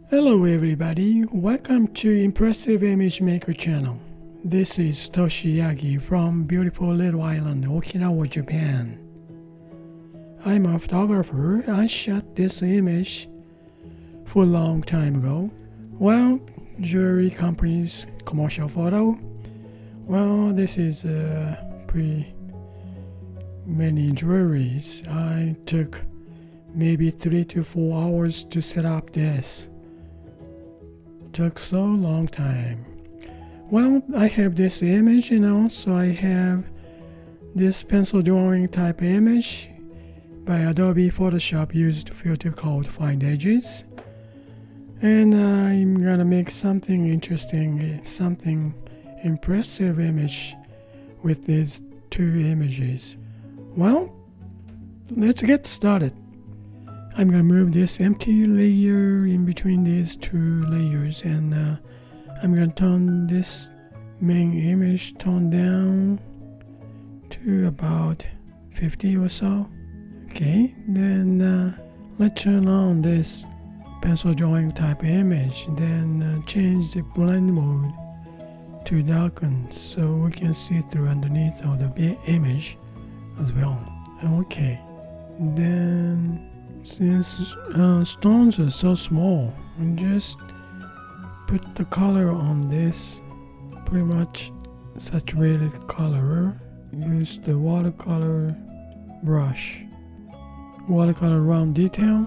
Hello everybody, welcome to Impressive Image Maker channel. This is Toshi Yagi from beautiful little island Okinawa, Japan. I'm a photographer. I shot this image for a long time ago. Well, jewelry company's commercial photo. Well, this is pretty many jewelries. I took maybe 3 to 4 hours to set up this. Took so long time. Well, I have this image and also I have this pencil drawing type image by Adobe Photoshop used filter called Find Edges. And I'm gonna make something interesting, something impressive image with these two images. Well, let's get started. I'm going to move this empty layer in between these two layers, and I'm going to turn this main image tone down to about 50 or so. Okay, then let's turn on this pencil drawing type image, then change the blend mode to darken so we can see through underneath of the image as well. Okay, then since stones are so small, I just put the color on this pretty much saturated color. Use the watercolor brush, watercolor round detail.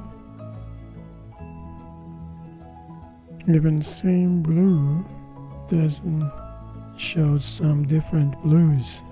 Even the same blue doesn't show some different blues.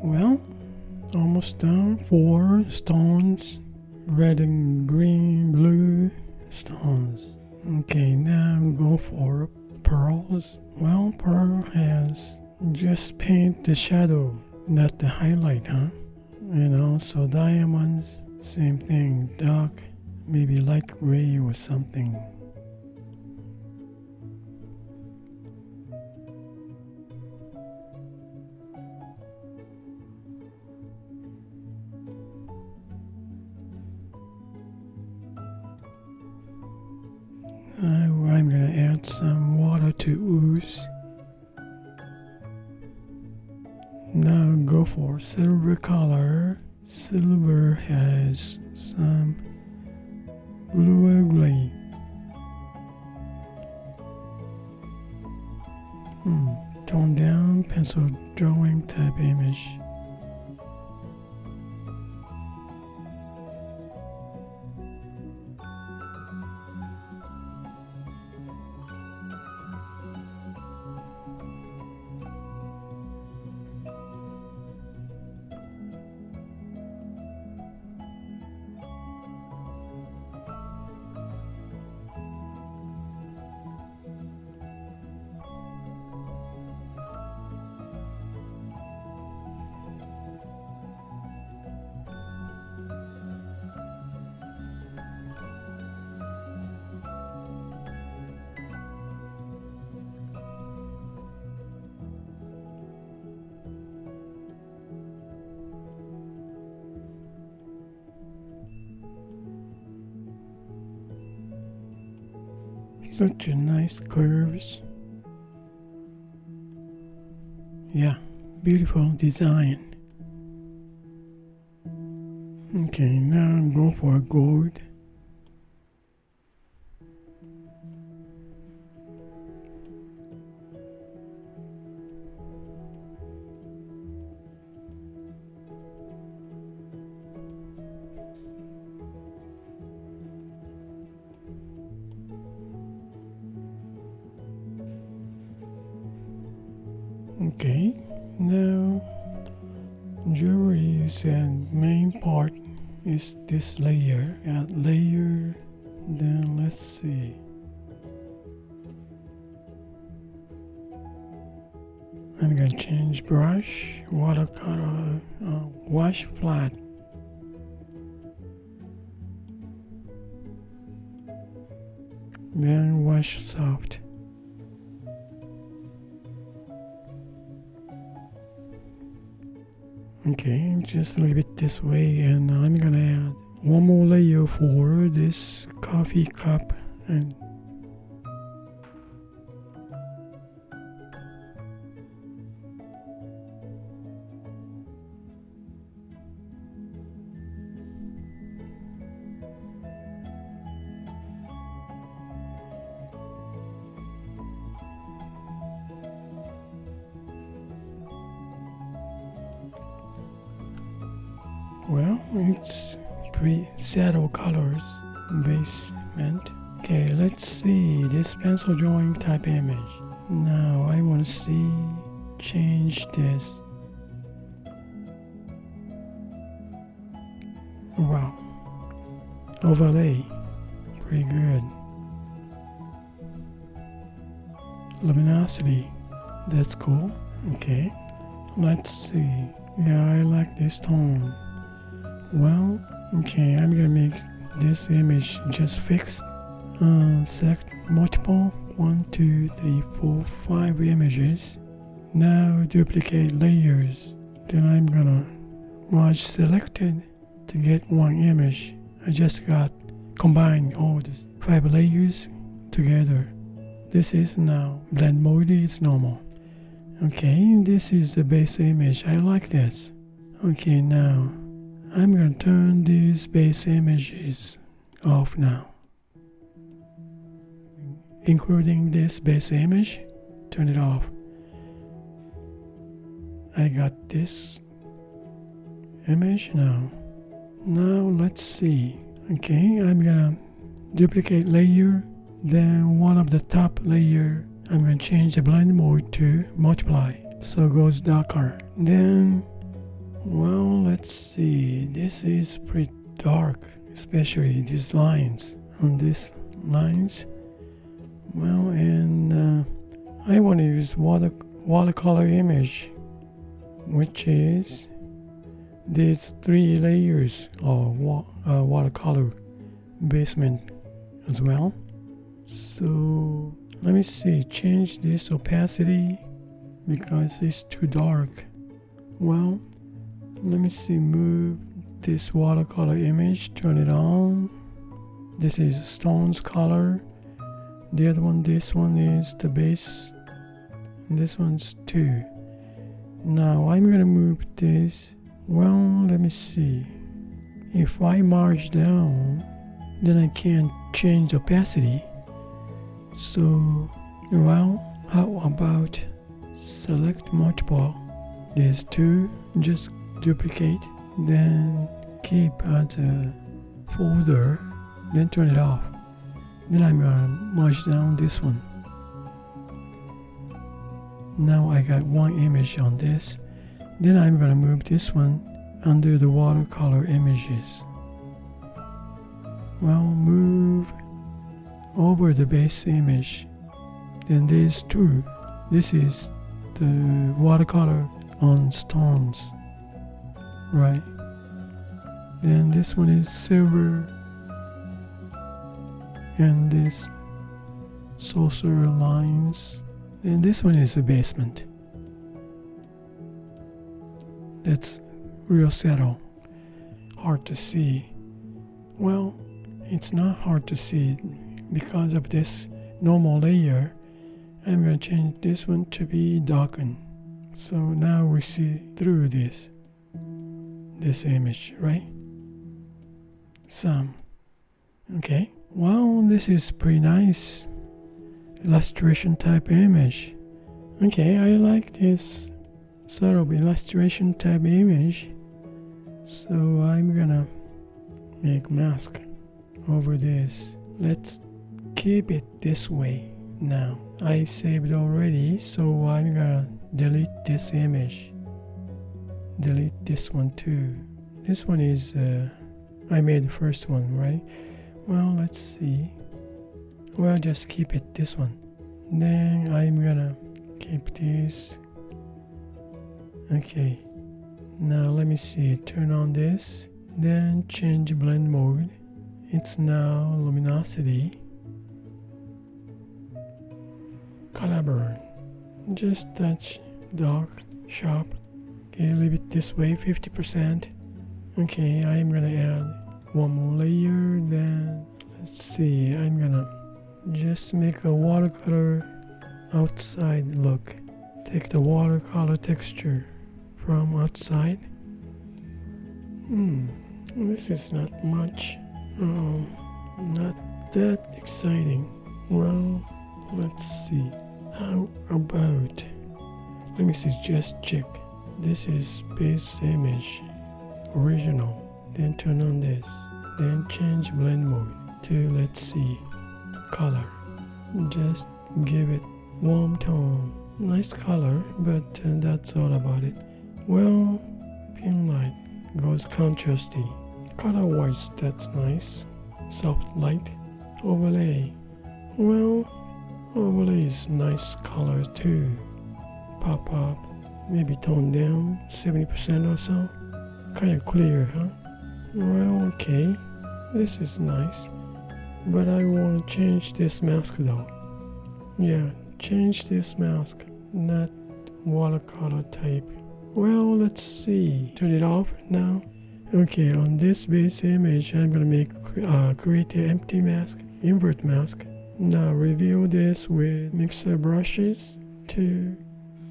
Well, almost done. 4 stones, red and green, blue stones. Okay, now go for pearls. Well, pearl has just paint the shadow, not the highlight, huh? And also diamonds, same thing, dark, maybe light gray or something. I'm going to add some water to ooze. Now go for silver color. Silver has some bluer gray. Tone down pencil drawing type image. Such a nice curves. Yeah, beautiful design. Okay, now go for gold. Okay, now jewelries and main part is this layer. Add layer, then let's see. I'm gonna change brush, watercolor, wash flat. Then wash soft. Okay, just leave it this way, and I'm gonna add one more layer for this coffee cup. And well, it's pretty saddle colors basement. Okay, let's see this pencil drawing type image. Now I want to see change this. Wow, overlay, pretty good. Luminosity, that's cool. Okay, let's see. Yeah, I like this tone. Well, okay, I'm gonna make this image just fixed. Select multiple 1, 2, 3, 4, 5 images. Now duplicate layers. Then I'm gonna merge selected to get one image. I just got combined all the 5 layers together. This is now blend mode is normal. Okay, this is the base image. I like this. Okay, now I'm going to turn these base images off now. Including this base image, turn it off. I got this image now. Now let's see. Okay, I'm going to duplicate layer. Then one of the top layer, I'm going to change the blend mode to multiply. So it goes darker. Then well, let's see. This is pretty dark, especially these lines on these lines. Well, and I want to use watercolor image, which is these 3 layers of watercolor basement as well. So let me see. Change this opacity because it's too dark. Well, let me see, move this watercolor image, turn it on. This is stone's color. The other one, this one is the base. And this one's 2. Now I'm gonna move this. Well, let me see. If I merge down, then I can't change opacity. So, well, how about select multiple? These 2, just duplicate, then keep as a folder, then turn it off. Then I'm gonna merge down this one. Now I got one image on this. Then I'm gonna move this one under the watercolor images. Well, move over the base image. Then these 2. This is the watercolor on stones. Right. Then this one is silver. And this saucer lines. And this one is a basement. That's real subtle. Hard to see. Well, it's not hard to see because of this normal layer. I'm going to change this one to be darkened. So now we see through this image, right? Some. Okay. Well, this is pretty nice illustration type image. Okay, I like this sort of illustration type image. So I'm gonna make mask over this. Let's keep it this way now. I saved already, so I'm gonna delete this image. Delete this one too. This one is, I made the first one, right? Well, let's see. Well, just keep it, this one. Then I'm gonna keep this. Okay. Now let me see, turn on this. Then change blend mode. It's now luminosity. Color burn. Just touch dark, sharp. Okay, leave it this way, 50%. Okay, I'm gonna add one more layer. Then let's see, I'm gonna just make a watercolor outside look. Take the watercolor texture from outside. This is not much. Not that exciting. Well, let's see. How about, let me see, just check. This is base image, original. Then turn on this. Then change blend mode to, let's see, color. Just give it warm tone. Nice color, but that's all about it. Well, pink light goes contrasty. Color wise, that's nice. Soft light. Overlay. Well, overlay is nice color too. Pop up. Maybe tone down 70% or so. Kind of clear, huh? Well, okay. This is nice. But I want to change this mask though. Yeah, change this mask. Not watercolor type. Well, let's see. Turn it off now. Okay, on this base image, I'm gonna make create an empty mask, invert mask. Now reveal this with mixer brushes to,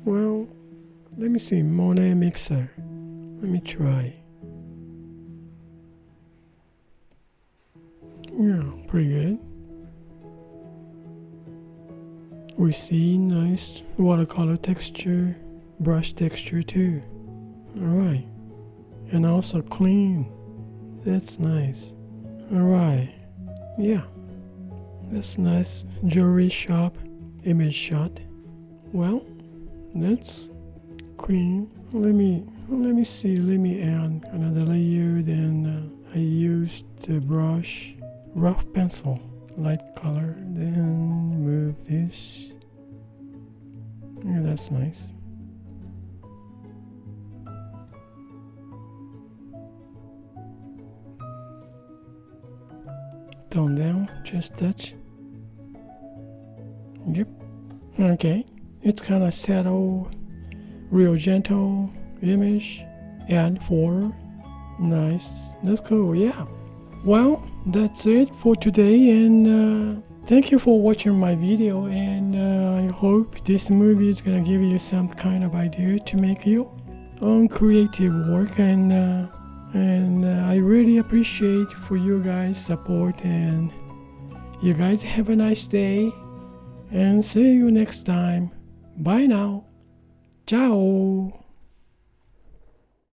well, let me see, Monet mixer. Let me try. Yeah, pretty good. We see nice watercolor texture, brush texture too. Alright. And also clean. That's nice. Alright. Yeah. That's nice jewelry shop image shot. Well, that's clean. Let me see. Let me add another layer. Then I used the brush, rough pencil, light color. Then move this. Yeah, that's nice. Tone down, just touch. Yep. Okay. It's kind of subtle, real gentle image. Add 4. Nice. That's cool. Yeah. Well, that's it for today. And thank you for watching my video. And I hope this movie is gonna give you some kind of idea to make your own creative work. And I really appreciate for you guys' support, and you guys have a nice day, and see you next time. Bye now. Ciao.